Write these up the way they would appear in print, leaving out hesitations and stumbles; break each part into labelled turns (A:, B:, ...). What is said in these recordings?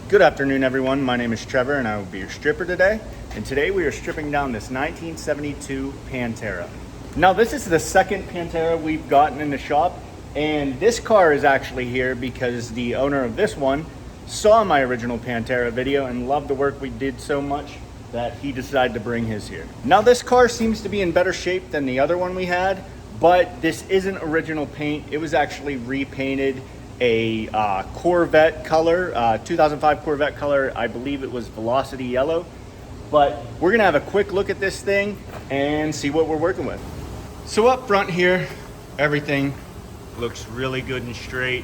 A: Good afternoon, everyone. My name is Trevor and I will be your stripper today. And today we are stripping down this 1972 Pantera. Now this is the second Pantera we've gotten in the shop, and this car is actually here because the owner of this one saw my original Pantera video and loved the work we did so much that he decided to bring his here. Now this car seems to be in better shape than the other one we had, but this isn't original paint. It was actually repainted a Corvette color, 2005 Corvette color. I believe it was Velocity Yellow. But we're gonna have a quick look at this thing and see what we're working with. So up front here, everything looks really good and straight.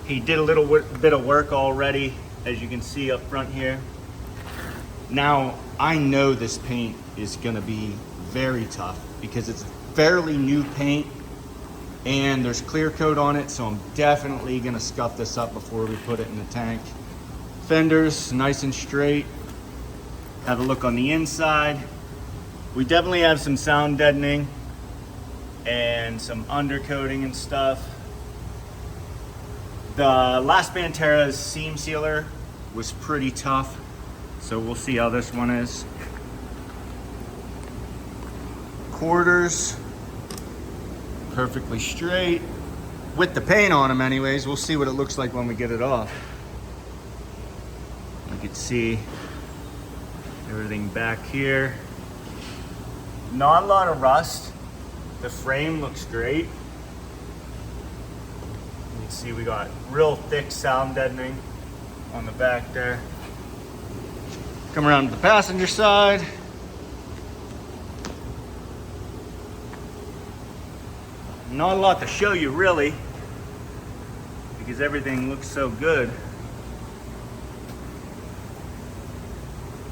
A: He did a little bit of work already, as you can see up front here. Now, I know this paint is gonna be very tough because it's fairly new paint and there's clear coat on it, so I'm definitely gonna scuff this up before we put it in the tank. Fenders, nice and straight. Have a look on the inside. We definitely have some sound deadening and some undercoating and stuff. The last Pantera's seam sealer was pretty tough, so we'll see how this one is. Quarters, perfectly straight. With the paint on them anyways, we'll see what it looks like when we get it off. You can see everything back here. Not a lot of rust. The frame looks great. You can see we got real thick sound deadening on the back there. Come around to the passenger side. Not a lot to show you really, because everything looks so good.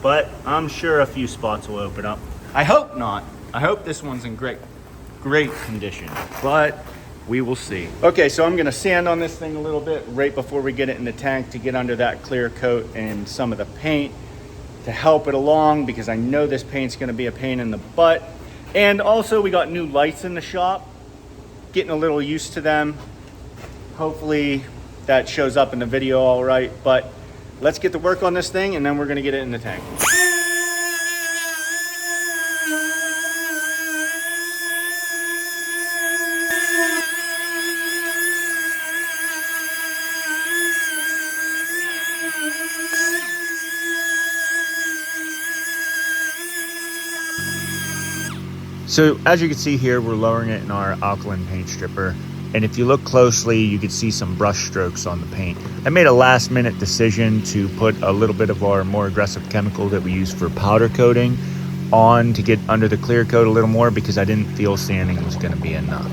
A: But I'm sure a few spots will open up. I hope not. I hope this one's in great condition, but we will see. Okay, so I'm gonna sand on this thing a little bit right before we get it in the tank to get under that clear coat and some of the paint to help it along, because I know this paint's gonna be a pain in the butt. And also we got new lights in the shop, getting a little used to them. Hopefully that shows up in the video all right, but let's get to work on this thing and then we're gonna get it in the tank. So as you can see here, we're lowering it in our alkaline paint stripper. And if you look closely, you can see some brush strokes on the paint. I made a last minute decision to put a little bit of our more aggressive chemical that we use for powder coating on to get under the clear coat a little more, because I didn't feel sanding was gonna be enough.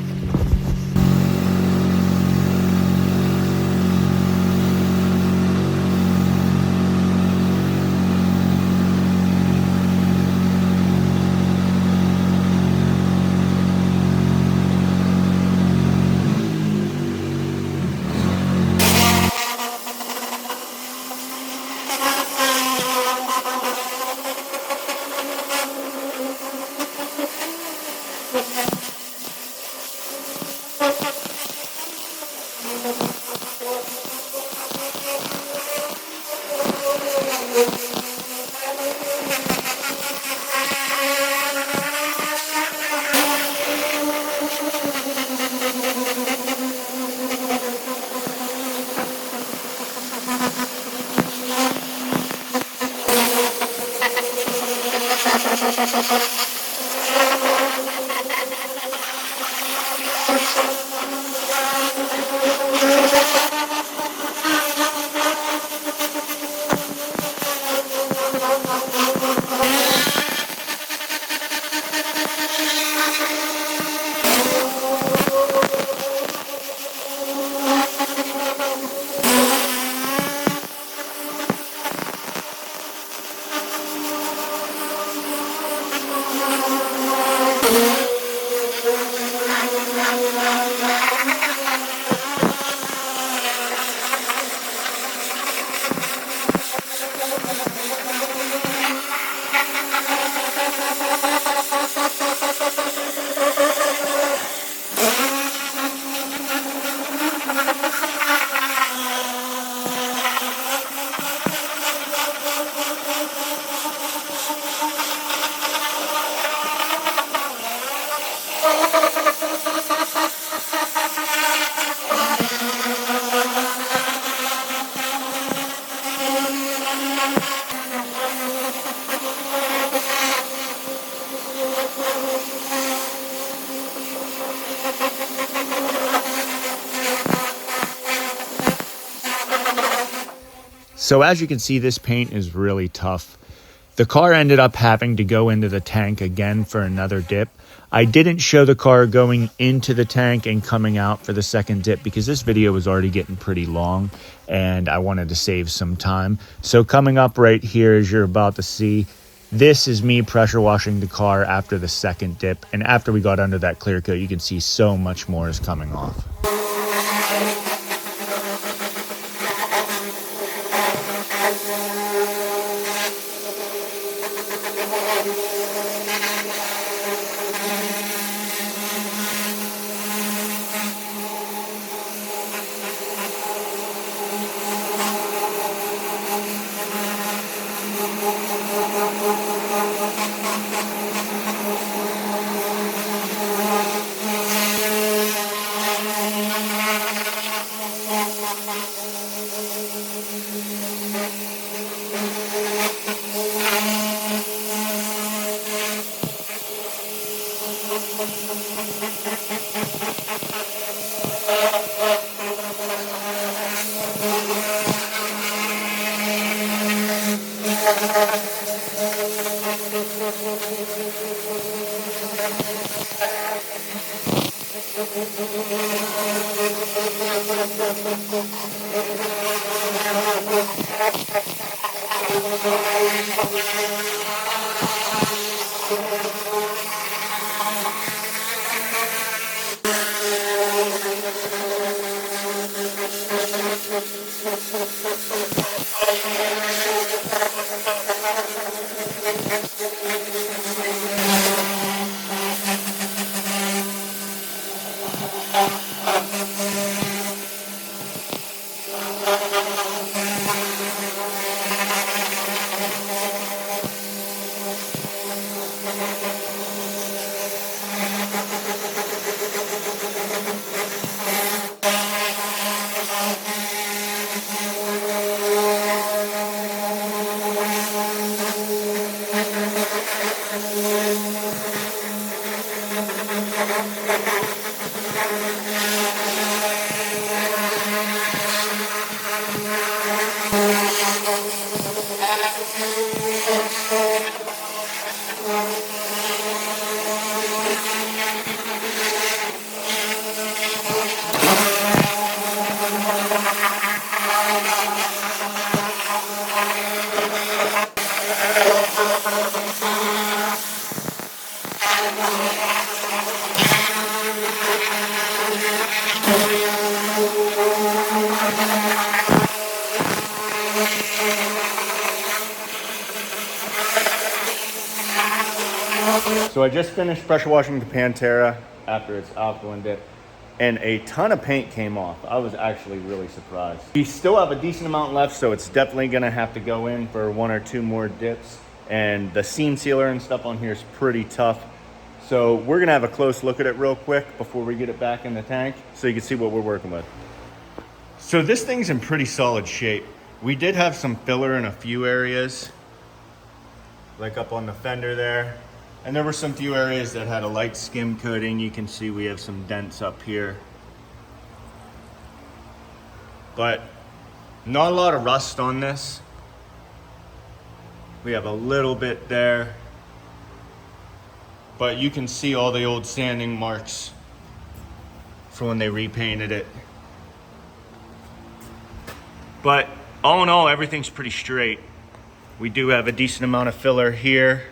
A: So as you can see, this paint is really tough. The car ended up having to go into the tank again for another dip. I didn't show the car going into the tank and coming out for the second dip because this video was already getting pretty long and I wanted to save some time. So coming up right here, as you're about to see, this is me pressure washing the car after the second dip. And after we got under that clear coat, you can see so much more is coming off. So I just finished pressure washing the Pantera after its alkaline dip, and a ton of paint came off. I was actually really surprised. We still have a decent amount left, so it's definitely gonna have to go in for 1 or 2 more dips. And the seam sealer and stuff on here is pretty tough. So we're gonna have a close look at it real quick before we get it back in the tank so you can see what we're working with. So this thing's in pretty solid shape. We did have some filler in a few areas, like up on the fender there. And there were some few areas that had a light skim coating. You can see we have some dents up here. But not a lot of rust on this. We have a little bit there. But you can see all the old sanding marks from when they repainted it. But all in all, everything's pretty straight. We do have a decent amount of filler here.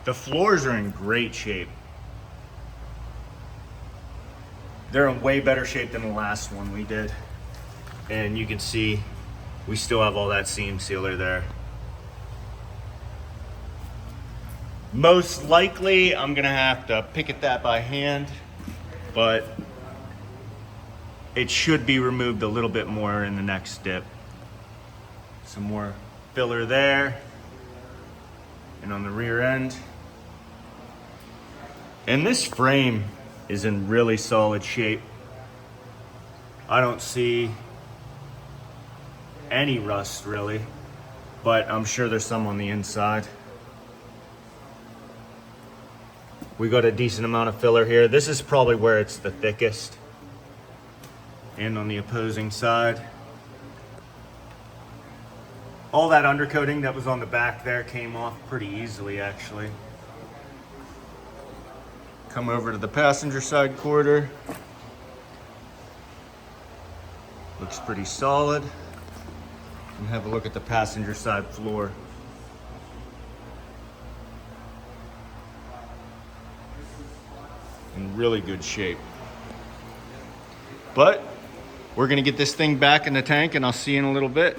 A: The floors are in great shape. They're in way better shape than the last one we did. And you can see we still have all that seam sealer there. Most likely, I'm gonna have to picket that by hand, but it should be removed a little bit more in the next dip. Some more filler there. And on the rear end. And this frame is in really solid shape. I don't see any rust really, but I'm sure there's some on the inside. We got a decent amount of filler here. This is probably where it's the thickest. And on the opposing side. All that undercoating that was on the back there came off pretty easily, actually. Come over to the passenger side quarter. Looks pretty solid. And have a look at the passenger side floor. In really good shape. But we're gonna get this thing back in the tank and I'll see you in a little bit.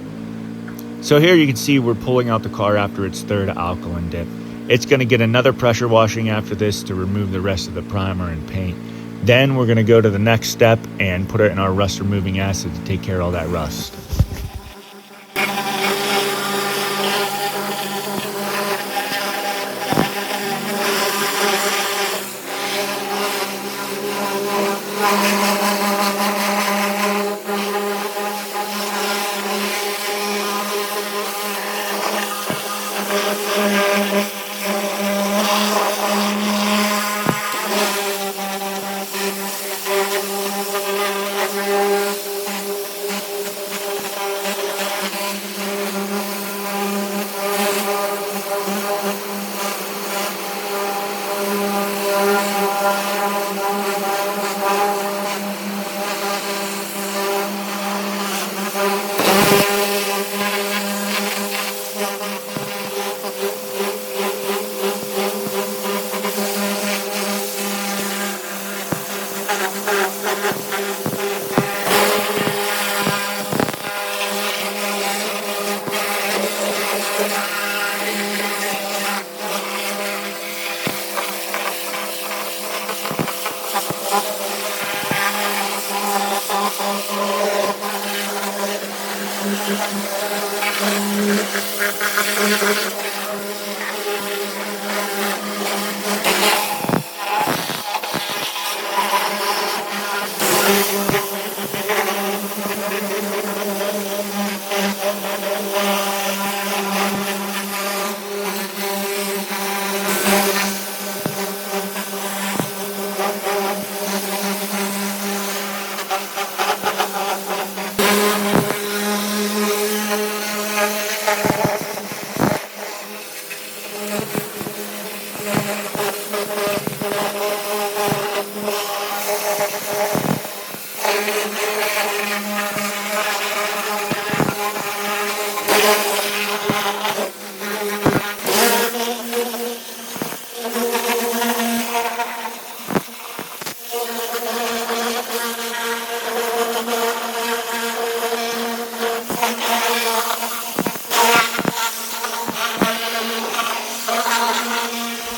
A: So here you can see we're pulling out the car after its third alkaline dip. It's gonna get another pressure washing after this to remove the rest of the primer and paint. Then we're gonna go to the next step and put it in our rust removing acid to take care of all that rust.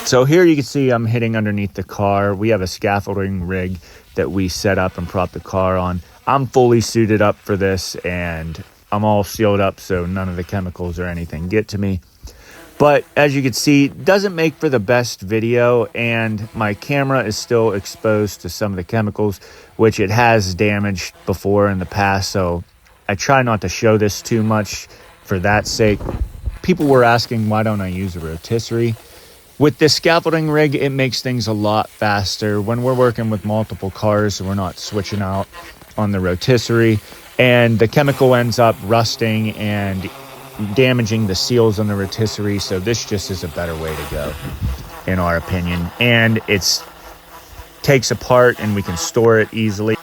A: So here you can see I'm hitting underneath the car. We have a scaffolding rig that we set up and prop the car on. I'm fully suited up for this and I'm all sealed up so none of the chemicals or anything get to me. But as you can see, it doesn't make for the best video and my camera is still exposed to some of the chemicals, which it has damaged before in the past. So I try not to show this too much for that sake. People were asking, why don't I use a rotisserie? With this scaffolding rig, it makes things a lot faster. When we're working with multiple cars, we're not switching out on the rotisserie, and the chemical ends up rusting and damaging the seals on the rotisserie. So this just is a better way to go, in our opinion. And it's takes apart and we can store it easily.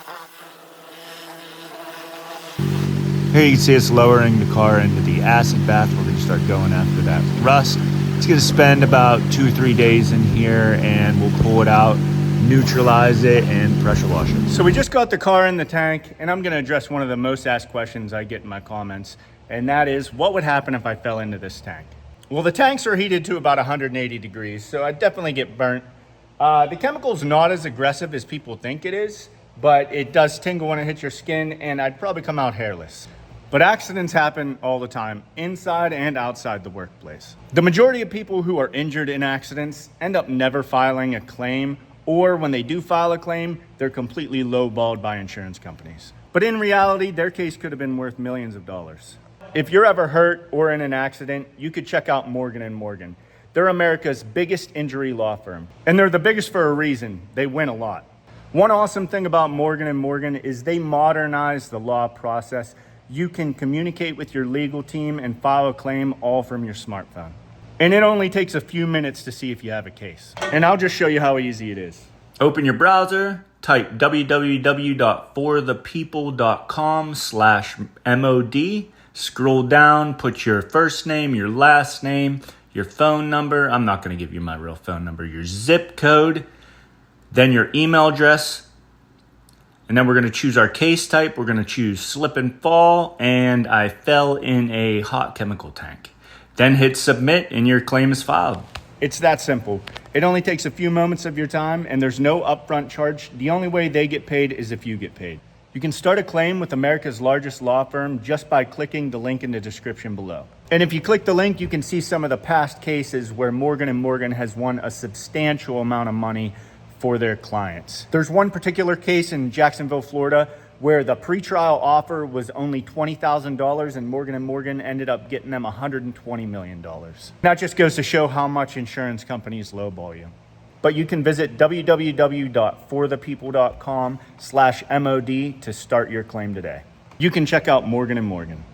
A: Here you can see it's lowering the car into the acid bath. We're going to start going after that rust. It's going to spend about 2 or 3 days in here and we'll pull it out, neutralize it, and pressure wash it. So we just got the car in the tank and I'm going to address one of the most asked questions I get in my comments, and that is, what would happen if I fell into this tank? Well, the tanks are heated to about 180 degrees, so I'd definitely get burnt. The chemical's not as aggressive as people think it is, but it does tingle when it hits your skin and I'd probably come out hairless. But accidents happen all the time, inside and outside the workplace. The majority of people who are injured in accidents end up never filing a claim, or when they do file a claim, they're completely lowballed by insurance companies. But in reality, their case could have been worth millions of dollars. If you're ever hurt or in an accident, you could check out Morgan & Morgan. They're America's biggest injury law firm, and they're the biggest for a reason. They win a lot. One awesome thing about Morgan & Morgan is they modernize the law process you can communicate with your legal team and file a claim all from your smartphone. And it only takes a few minutes to see if you have a case. And I'll just show you how easy it is. Open your browser, type www.forthepeople.com/MOD. Scroll down, put your first name, your last name, your phone number. I'm not going to give you my real phone number, your zip code, then your email address. And then we're going to choose our case type. We're going to choose slip and fall, and I fell in a hot chemical tank. Then hit submit and your claim is filed. It's that simple. It only takes a few moments of your time and there's no upfront charge. The only way they get paid is if you get paid. You can start a claim with America's largest law firm just by clicking the link in the description below. And if you click the link, you can see some of the past cases where Morgan & Morgan has won a substantial amount of money for their clients. There's one particular case in Jacksonville, Florida, where the pretrial offer was only $20,000 and Morgan & Morgan ended up getting them $120 million. That just goes to show how much insurance companies lowball you. But you can visit www.forthepeople.com/MOD to start your claim today. You can check out Morgan & Morgan.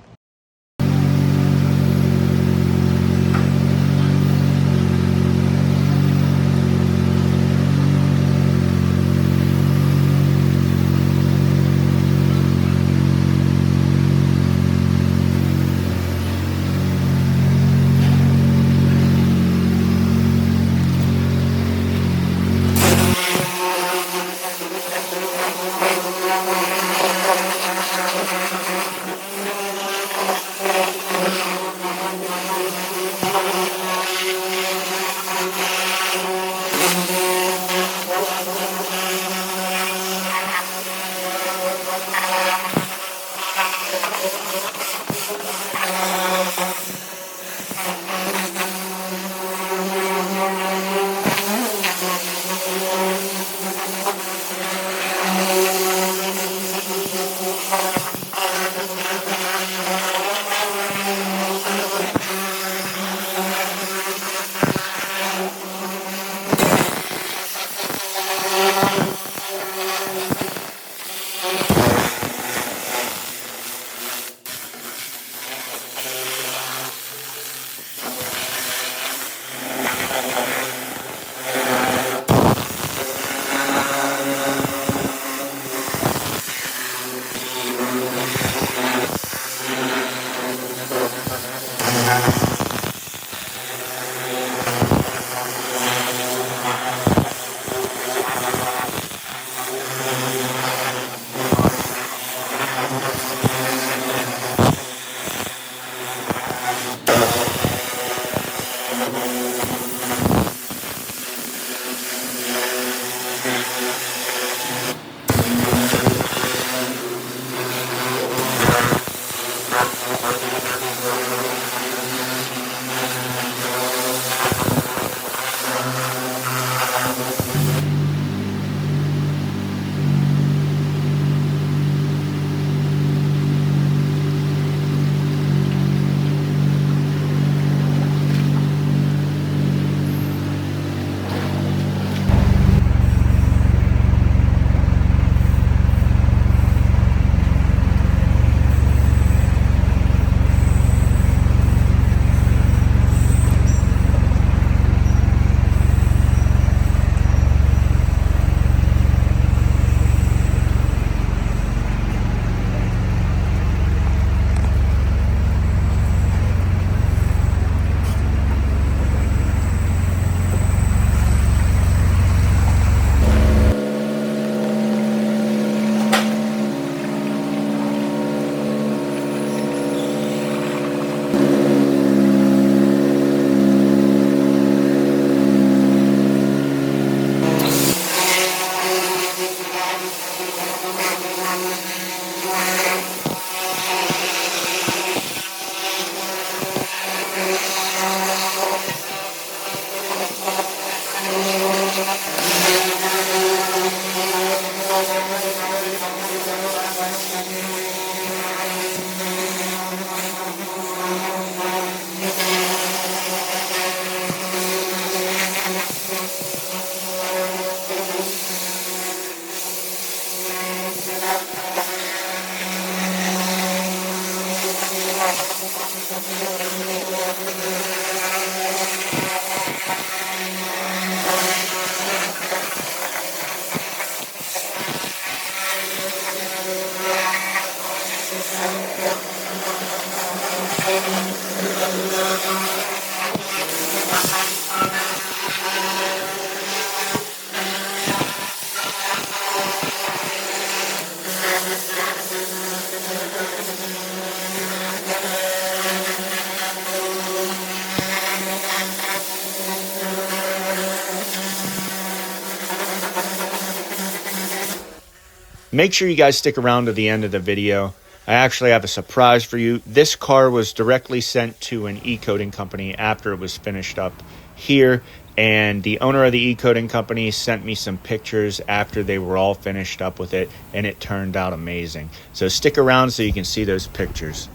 A: Make sure you guys stick around to the end of the video. I actually have a surprise for you. This car was directly sent to an e-coating company after it was finished up here, and the owner of the e-coating company sent me some pictures after they were all finished up with it, and it turned out amazing. So stick around so you can see those pictures.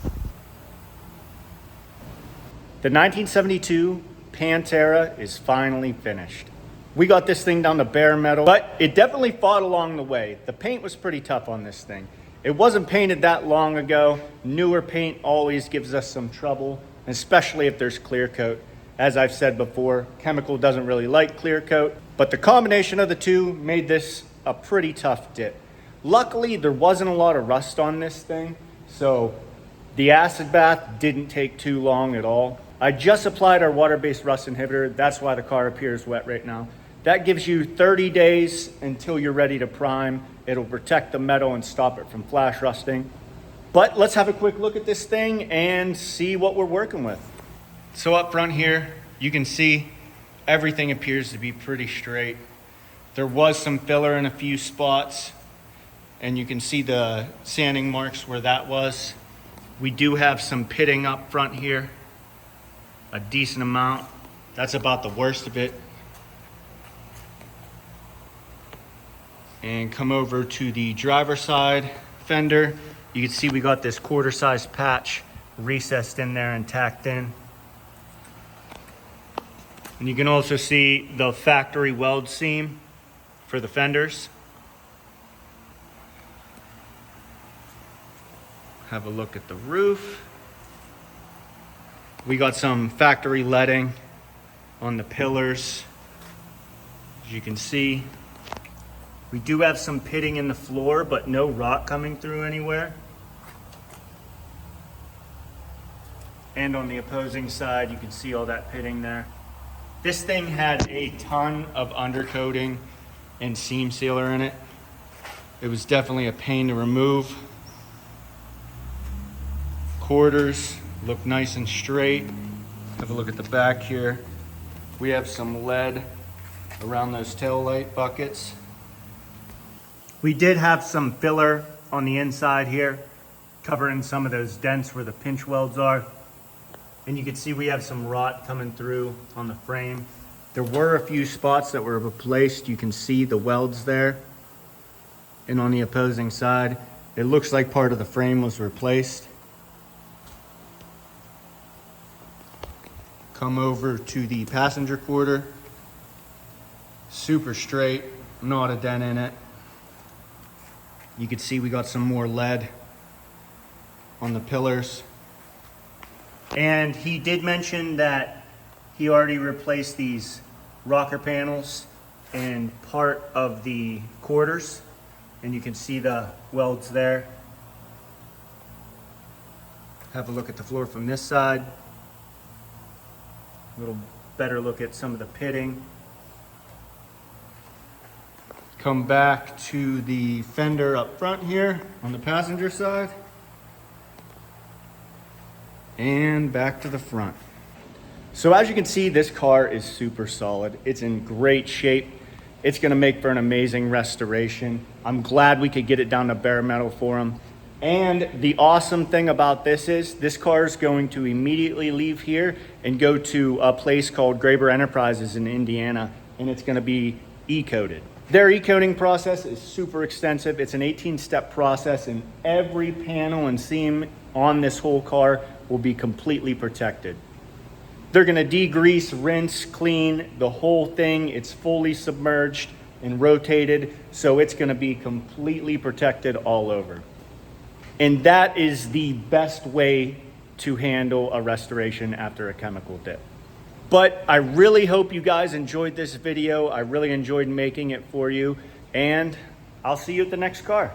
A: The 1972 Pantera is finally finished. We got this thing down to bare metal, but it definitely fought along the way. The paint was pretty tough on this thing. It wasn't painted that long ago. Newer paint always gives us some trouble, especially if there's clear coat. As I've said before, chemical doesn't really like clear coat, but the combination of the two made this a pretty tough dip. Luckily, there wasn't a lot of rust on this thing, so the acid bath didn't take too long at all. I just applied our water-based rust inhibitor. That's why the car appears wet right now. That gives you 30 days until you're ready to prime. It'll protect the metal and stop it from flash rusting. But let's have a quick look at this thing and see what we're working with. So up front here, you can see everything appears to be pretty straight. There was some filler in a few spots, and you can see the sanding marks where that was. We do have some pitting up front here, a decent amount. That's about the worst of it. And come over to the driver's side fender. You can see we got this quarter size patch recessed in there and tacked in. And you can also see the factory weld seam for the fenders. Have a look at the roof. We got some factory leading on the pillars, as you can see. We do have some pitting in the floor, but no rot coming through anywhere. And on the opposing side, you can see all that pitting there. This thing had a ton of undercoating and seam sealer in it. It was definitely a pain to remove. Quarters look nice and straight. Have a look at the back here. We have some lead around those tail light buckets. We did have some filler on the inside here, covering some of those dents where the pinch welds are. And you can see we have some rot coming through on the frame. There were a few spots that were replaced. You can see the welds there. And on the opposing side, it looks like part of the frame was replaced. Come over to the passenger quarter. Super straight, not a dent in it. You can see we got some more lead on the pillars. And he did mention that he already replaced these rocker panels and part of the quarters. And you can see the welds there. Have a look at the floor from this side. A little better look at some of the pitting. Come back to the fender up front here on the passenger side. And back to the front. So as you can see, this car is super solid. It's in great shape. It's gonna make for an amazing restoration. I'm glad we could get it down to bare metal for him. And the awesome thing about this is this car is going to immediately leave here and go to a place called Graber Enterprises in Indiana, and it's gonna be e-coated. Their e-coating process is super extensive. It's an 18-step process, and every panel and seam on this whole car will be completely protected. They're gonna degrease, rinse, clean the whole thing. It's fully submerged and rotated, so it's gonna be completely protected all over. And that is the best way to handle a restoration after a chemical dip. But I really hope you guys enjoyed this video. I really enjoyed making it for you, and I'll see you at the next car.